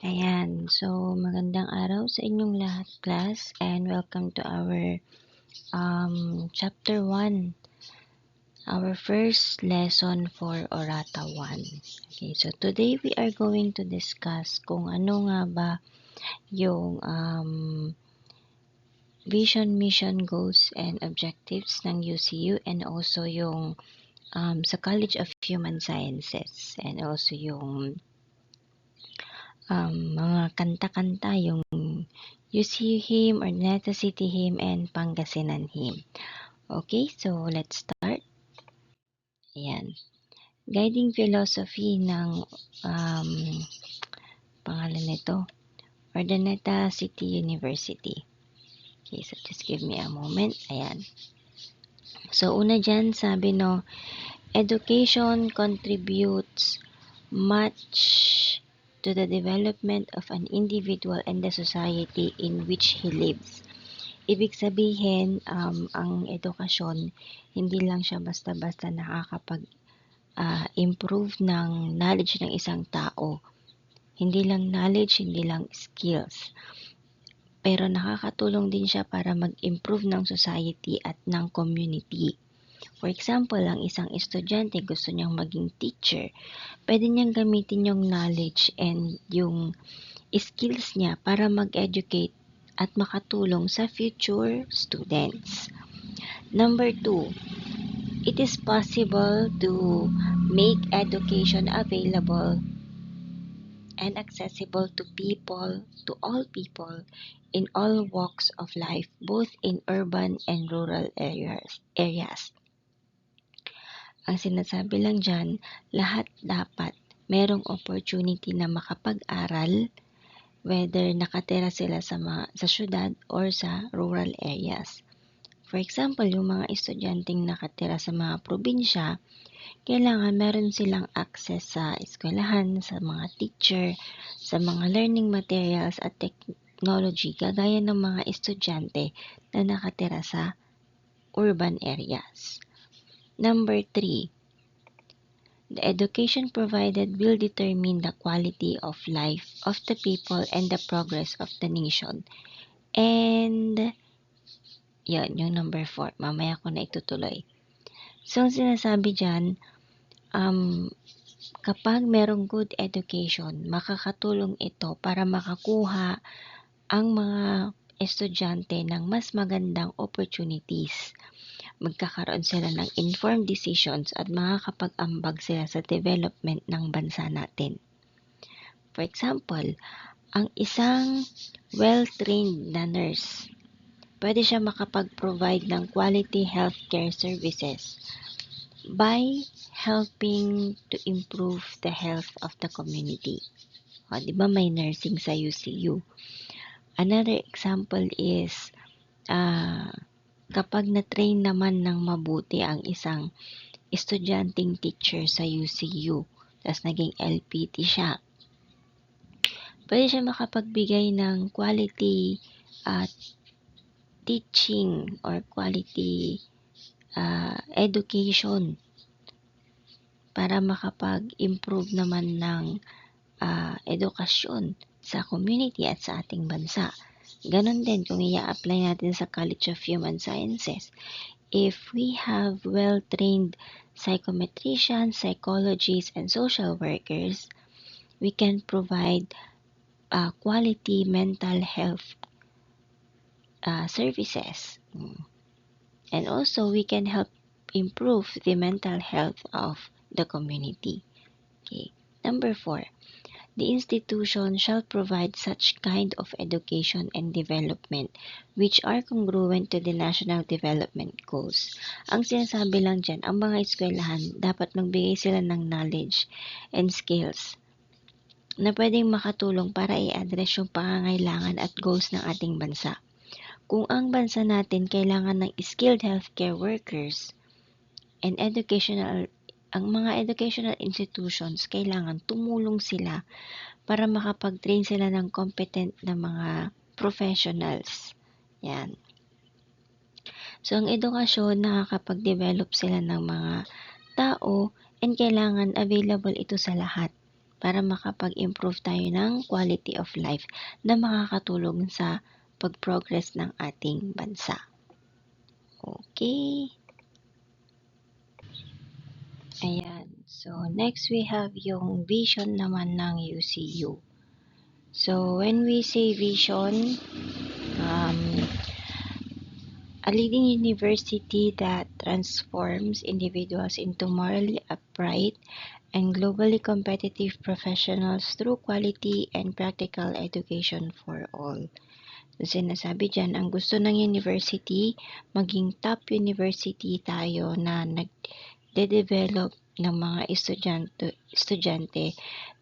Ayan, so magandang araw sa inyong lahat, class, and welcome to our chapter 1, our first lesson for Orata 1. Okay, so today we are going to discuss kung ano nga ba yung vision, mission, goals, and objectives ng UCU, and also yung sa College of Human Sciences, and also yung mga kanta-kanta, yung UCU Hymn, Ordinata City Hymn, and Pangasinan Hymn. Okay, so let's start. Ayan. Guiding philosophy ng pangalan nito, Ordinata City University. Okay, so just give me a moment. Ayan. So una dyan, sabi no, education contributes much to the development of an individual and the society in which he lives. Ibig sabihin, ang edukasyon, hindi lang siya basta-basta nakakapag-improve ng knowledge ng isang tao. Hindi lang knowledge, hindi lang skills. Pero nakakatulong din siya para mag-improve ng society at ng community. For example, ang isang estudyante gusto niyang maging teacher, pwede niyang gamitin yung knowledge and yung skills niya para mag-educate at makatulong sa future students. Number 2, it is possible to make education available and accessible to all people in all walks of life, both in urban and rural areas. Ang sinasabi lang dyan, lahat dapat merong opportunity na makapag-aral, whether nakatira sila sa syudad or sa rural areas. For example, yung mga estudyanteng nakatira sa mga probinsya, kailangan meron silang access sa eskwelahan, sa mga teacher, sa mga learning materials at technology, kagaya ng mga estudyante na nakatira sa urban areas. Number 3, the education provided will determine the quality of life of the people and the progress of the nation. And yan, yung number 4. Mamaya ko na itutuloy. So, ang sinasabi dyan, kapag merong good education, makakatulong ito para makakuha ang mga estudyante ng mas magandang opportunities. Magkakaroon sila ng informed decisions at makakapag-ambag sila sa development ng bansa natin. For example, ang isang well-trained na nurse, pwede siya makapag-provide ng quality healthcare services by helping to improve the health of the community. O, di ba may nursing sa UCU? Another example is, kapag na-train naman ng mabuti ang isang estudyanteng teacher sa UCU, tapos naging LPT siya, pwede siya makapagbigay ng quality teaching or quality education para makapag-improve naman ng edukasyon sa community at sa ating bansa. Ganon din kung i-apply natin sa College of Human Sciences. If we have well-trained psychometricians, psychologists, and social workers, we can provide quality mental health services. And also, we can help improve the mental health of the community. Okay. Number 4, the institution shall provide such kind of education and development which are congruent to the national development goals. Ang sinasabi lang dyan, ang mga eskwelahan dapat magbigay sila ng knowledge and skills na pwedeng makatulong para i-address yung pangangailangan at goals ng ating bansa. Kung ang bansa natin kailangan ng skilled healthcare workers and ang mga educational institutions kailangan tumulong sila para makapag-train sila ng competent na mga professionals. Yan. So, ang edukasyon, nakakapag-develop sila ng mga tao and kailangan available ito sa lahat. para makapag-improve tayo ng quality of life na makakatulong sa pag-progress ng ating bansa. Okay. Ayan. So, next we have yung vision naman ng UCU. So, when we say vision, a leading university that transforms individuals into morally upright and globally competitive professionals through quality and practical education for all. So, sinasabi dyan, ang gusto ng university, maging top university tayo na nagde-develop ng mga estudyante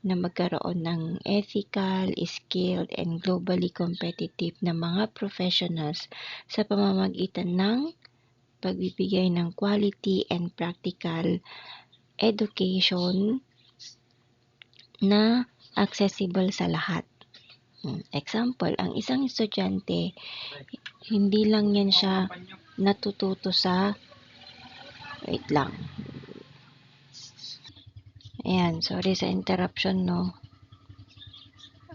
na magkaroon ng ethical, skilled, and globally competitive na mga professionals sa pamamagitan ng pagbibigay ng quality and practical education na accessible sa lahat. Example, ang isang estudyante, hindi lang yan siya natututo sa, wait lang, ayan, sorry sa interruption, no.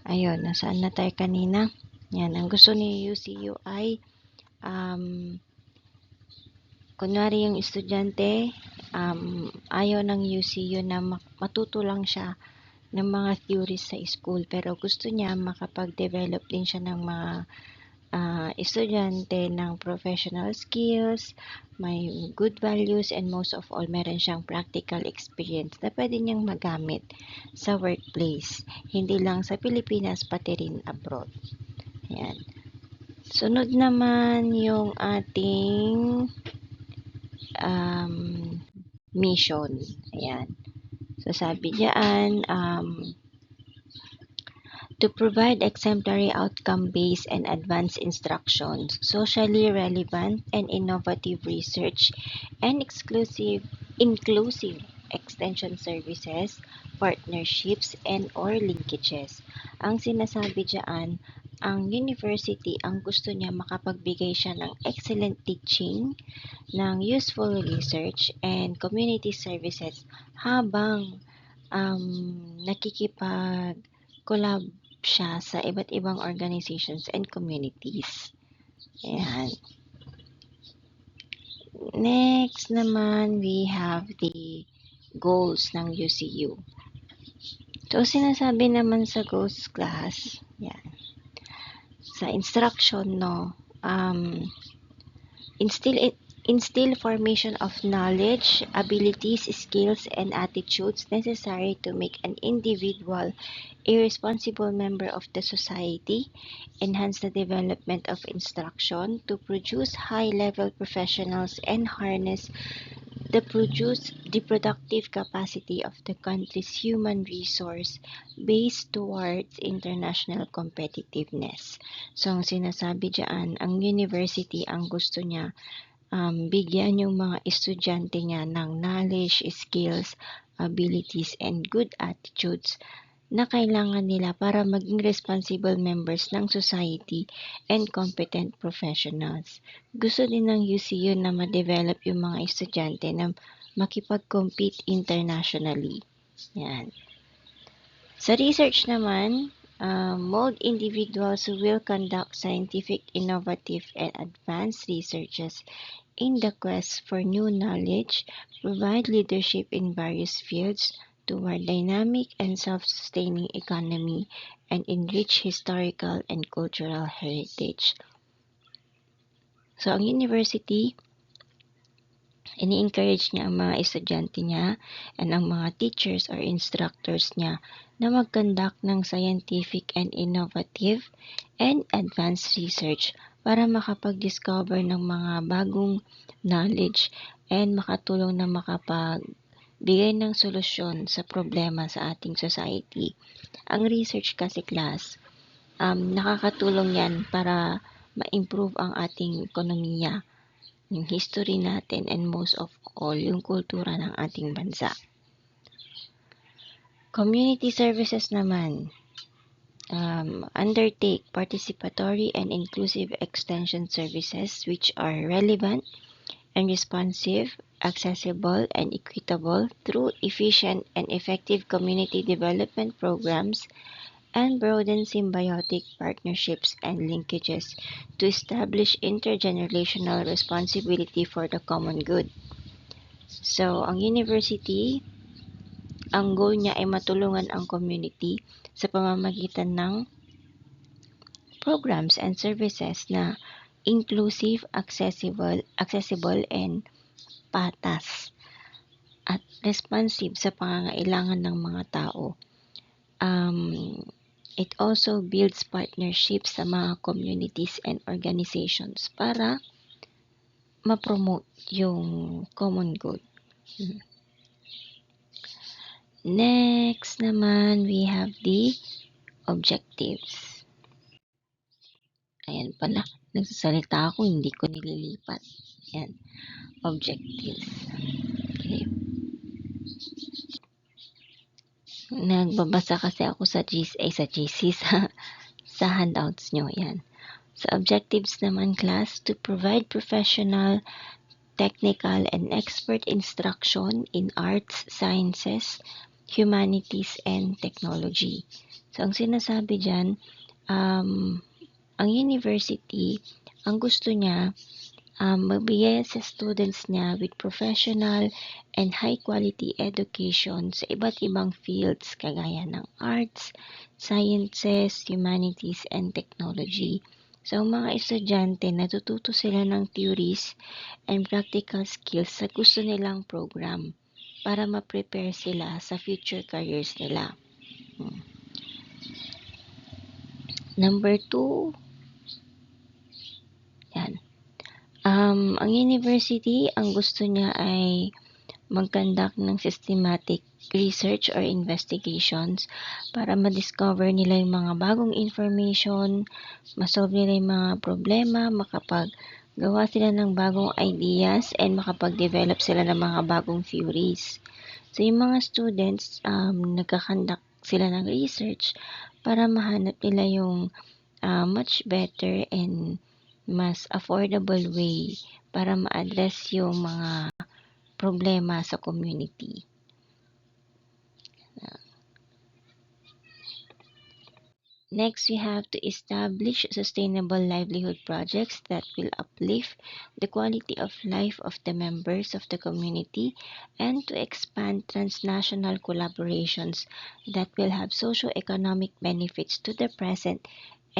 Ayun, nasaan na tayo kanina? Yan, ang gusto ni UCU ay kunwari yung estudyante, ayaw ng UCU na matuto lang siya ng mga theories sa school, pero gusto niya makapag-develop din siya ng mga estudyante ng professional skills, may good values, and most of all, meron siyang practical experience na pwede niyang magamit sa workplace. Hindi lang sa Pilipinas, pati rin abroad. Ayan. Sunod naman yung ating mission. Ayan. So, sabi diyan, to provide exemplary outcome-based and advanced instructions, socially relevant and innovative research, and inclusive extension services, partnerships, and or linkages. Ang sinasabi diyan, ang university, ang gusto niya makapagbigay siya ng excellent teaching, ng useful research, and community services habang nakikipag-collab siya sa iba't ibang organizations and communities. Ayan. Next naman, we have the goals ng UCU. So, sinasabi naman sa goals class, yan. Sa instruction, no, instill formation of knowledge, abilities, skills, and attitudes necessary to make an individual a responsible member of the society, enhance the development of instruction to produce high-level professionals, and harness the productive capacity of the country's human resource based towards international competitiveness. So, ang sinasabi dyan, ang university, ang gusto niya, bigyan yung mga estudyante niya ng knowledge, skills, abilities, and good attitudes na kailangan nila para maging responsible members ng society and competent professionals. Gusto din ng UCU na ma-develop yung mga estudyante na makipag-compete internationally. Yan. Sa research naman, mold individuals who will conduct scientific, innovative, and advanced researches in the quest for new knowledge, provide leadership in various fields, toward dynamic and self-sustaining economy, and enrich historical and cultural heritage. So, ang university, ini-encourage niya ang mga estudyante niya and ang mga teachers or instructors niya na mag-conduct ng scientific and innovative and advanced research para makapag-discover ng mga bagong knowledge and makatulong na bigay ng solusyon sa problema sa ating society. Ang research kasi class, nakakatulong yan para ma-improve ang ating ekonomiya, yung history natin, and most of all, yung kultura ng ating bansa. Community services naman, undertake participatory and inclusive extension services which are relevant, and responsive, accessible, and equitable through efficient and effective community development programs and broaden symbiotic partnerships and linkages to establish intergenerational responsibility for the common good. So, ang university, ang goal niya ay matulungan ang community sa pamamagitan ng programs and services na inclusive, accessible and patas at responsive sa pangangailangan ng mga tao. It also builds partnerships sa mga communities and organizations para ma-promote yung common good. Next naman, we have the objectives. Ayan pala, nagsasalita ako, hindi ko nililipat. Ayan, objectives. Okay. Nagbabasa kasi ako sa GC sa handouts nyo. Yan. Sa objectives naman, class, to provide professional, technical, and expert instruction in arts, sciences, humanities, and technology. So, ang sinasabi dyan, ang university, ang gusto niya, magbigay sa students niya with professional and high-quality education sa iba't ibang fields kagaya ng arts, sciences, humanities, and technology. So, ang mga estudyante, natututo sila ng theories and practical skills sa gusto nilang program para ma-prepare sila sa future careers nila. Number 2, yan. Ang university, ang gusto niya ay mag-conduct ng systematic research or investigations para ma-discover nila yung mga bagong information, ma-solve nila yung mga problema, makapag-gawa sila ng bagong ideas, and makapag-develop sila ng mga bagong theories. So, yung mga students, nagka-conduct sila ng research para mahanap nila yung much better and mas affordable way para ma-address yung mga problema sa community. Next, we have to establish sustainable livelihood projects that will uplift the quality of life of the members of the community and to expand transnational collaborations that will have socio-economic benefits to the present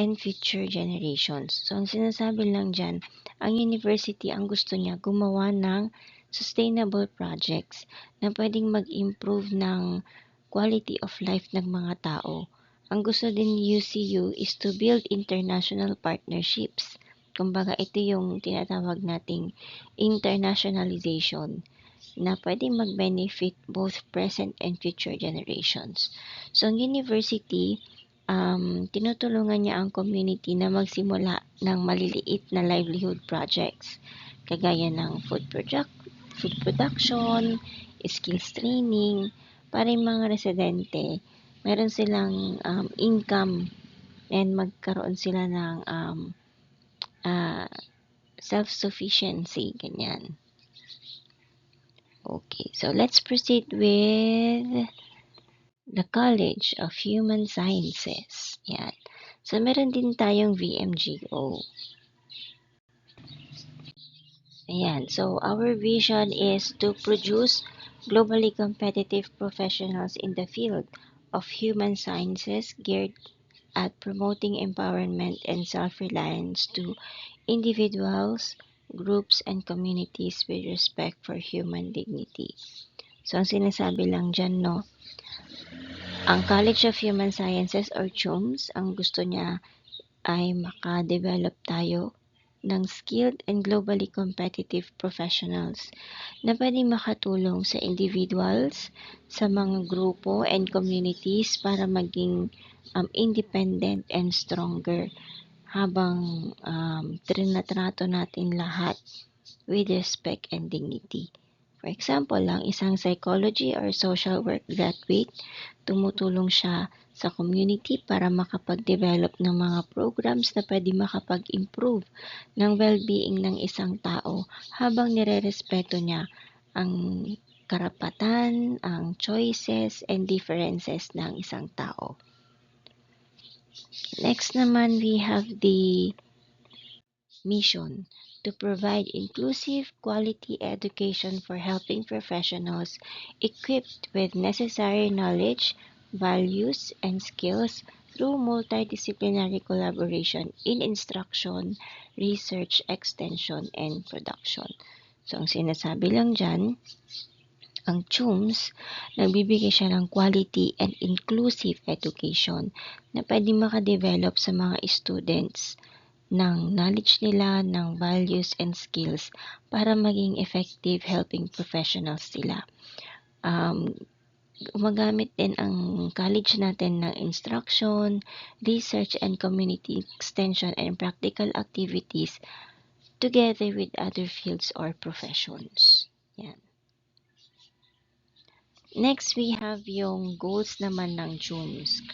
and future generations. So, ang sinasabi lang dyan, ang university, ang gusto niya, gumawa ng sustainable projects na pwedeng mag-improve ng quality of life ng mga tao. Ang gusto din ni UCU is to build international partnerships. Kumbaga, ito yung tinatawag nating internationalization na pwedeng mag-benefit both present and future generations. So, ang university, tinutulungan niya ang community na magsimula ng maliliit na livelihood projects kagaya ng food production, skills training, para yung mga residente, meron silang income and magkaroon sila ng self-sufficiency, ganyan. Okay, so let's proceed with the College of Human Sciences. Yan. So, meron din tayong VMGO. Ayan. So, our vision is to produce globally competitive professionals in the field of human sciences geared at promoting empowerment and self-reliance to individuals, groups, and communities with respect for human dignity. So, ang sinasabi lang dyan, no, ang College of Human Sciences or CHUMS, ang gusto niya ay maka-develop tayo ng skilled and globally competitive professionals na pwedeng makatulong sa individuals, sa mga grupo and communities para maging independent and stronger habang trinatrato natin lahat with respect and dignity. For example, lang isang psychology or social work graduate, tumutulong siya sa community para makapag-develop ng mga programs na pwede makapag-improve ng well-being ng isang tao habang nirerespeto niya ang karapatan, ang choices, and differences ng isang tao. Next naman, we have the mission to provide inclusive, quality education for helping professionals equipped with necessary knowledge, values, and skills through multidisciplinary collaboration in instruction, research, extension, and production. So, ang sinasabi lang dyan, ang CHUMS, nagbibigay siya ng quality and inclusive education na pwede makadevelop sa mga students ng knowledge nila, ng values and skills para maging effective helping professionals sila. Gumagamit din ang college natin ng instruction, research and community extension and practical activities together with other fields or professions. Yan. Next, we have yung goals naman ng CHUMS.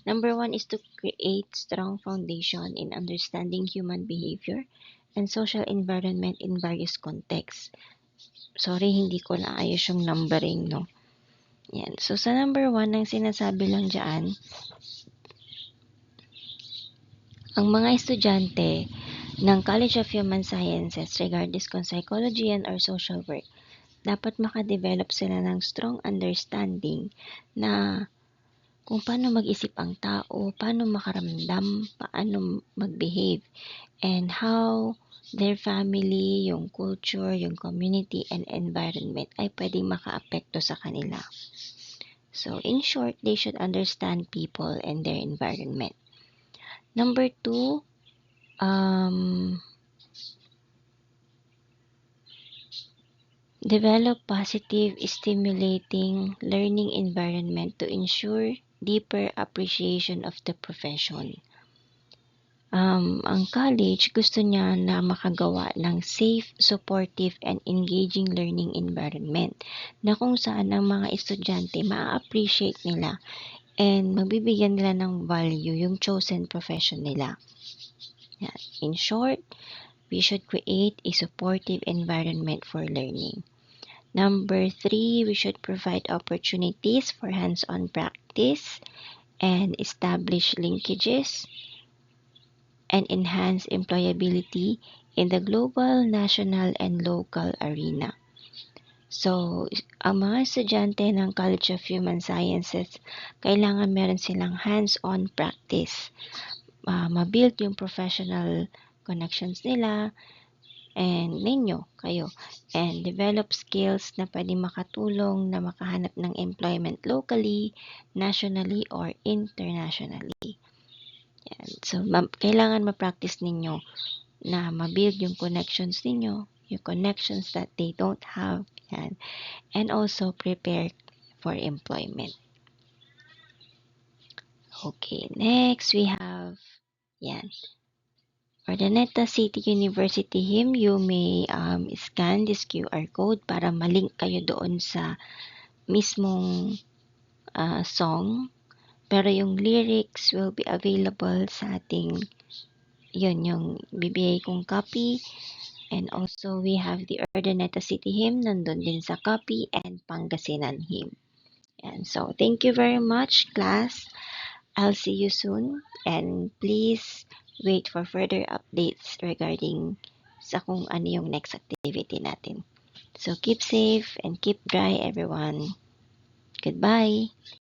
Number 1 is to create strong foundation in understanding human behavior and social environment in various contexts. Sorry, hindi ko naayos yung numbering, no? Yan. So, sa number 1, ang sinasabi lang dyan, ang mga estudyante ng College of Human Sciences, regardless kung psychology yan or social work, dapat makadevelop sila ng strong understanding na kung paano mag-isip ang tao, paano makaramdam, paano mag-behave, and how their family, yung culture, yung community, and environment ay pwedeng makaapekto sa kanila. So, in short, they should understand people and their environment. Number 2, develop positive, stimulating learning environment to ensure deeper appreciation of the profession. Ang college gusto niya na makagawa ng safe, supportive, and engaging learning environment na kung saan ang mga estudyante ma-appreciate nila and magbibigyan nila ng value yung chosen profession nila. In short, we should create a supportive environment for learning. Number 3, we should provide opportunities for hands-on practice and establish linkages and enhance employability in the global, national, and local arena. So, ang mga estudyante ng College of Human Sciences, kailangan meron silang hands-on practice. Ma-build yung professional connections nila, and kayo, and develop skills na pwede makatulong na makahanap ng employment locally, nationally, or internationally. Yan. So, kailangan ma-practice ninyo na ma-build yung connections ninyo, yung connections that they don't have, yan. And also prepare for employment. Okay, next we have, yan, Urdaneta City University hymn. You may scan this QR code para malink kayo doon sa mismong song. Pero yung lyrics will be available sa ating, yun, yung bibigay kong copy. And also, we have the Urdaneta City hymn, nandun din sa copy, and Pangasinan hymn. And so, thank you very much, class. I'll see you soon. And please wait for further updates regarding sa kung ano yung next activity natin. So keep safe and keep dry, everyone. Goodbye.